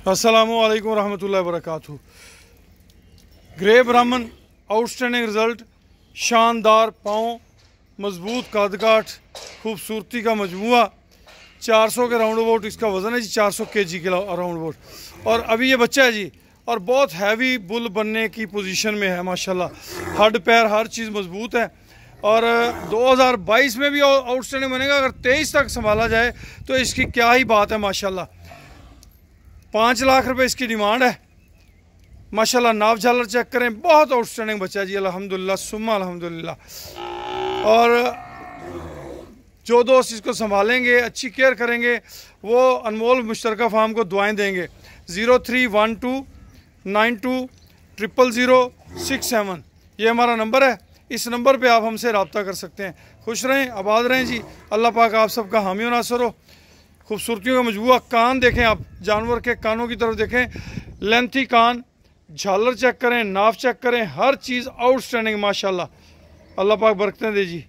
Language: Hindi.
अस्सलामु अलैकुम रहमतुल्लाहि वबरकातुहू। ग्रे ब्राह्मण, आउटस्टैंडिंग रिज़ल्ट, शानदार पाँव, मजबूत कादकाठ, खूबसूरती का मजमुआ। 400 के राउंड अबाउट इसका वज़न है जी, 400 kg के राउंड अबाउट। और अभी ये बच्चा है जी, और बहुत हैवी बुल बनने की पोजीशन में है माशाल्लाह। हड्ड पैर हर चीज़ मजबूत है। और 2022 में भी आउटस्टैंडिंग बनेगा। अगर 23 तक संभाला जाए तो इसकी क्या ही बात है माशाल्लाह। 5 लाख रुपए इसकी डिमांड है माशाल्लाह। नाव झालर चेक करें, बहुत आउटस्टैंडिंग बच्चा जी, अल्हम्दुलिल्लाह सुम्मा अल्हम्दुलिल्लाह। और जो दोस्त इसको संभालेंगे, अच्छी केयर करेंगे, वो अनमोल मुश्तरका फार्म को दुआएं देंगे। 031292000067 ये हमारा नंबर है। इस नंबर पे आप हमसे रब्ता कर सकते हैं। खुश रहें, आबाद रहें जी। अल्लाह पाक आप सबका हामी और नासर हो। खूबसूरतियों का मजबूआ। कान देखें आप, जानवर के कानों की तरफ देखें, लेंथी कान, झालर चेक करें, नाफ चेक करें, हर चीज़ आउटस्टैंडिंग माशाल्लाह। अल्लाह पाक बरकतें दे जी।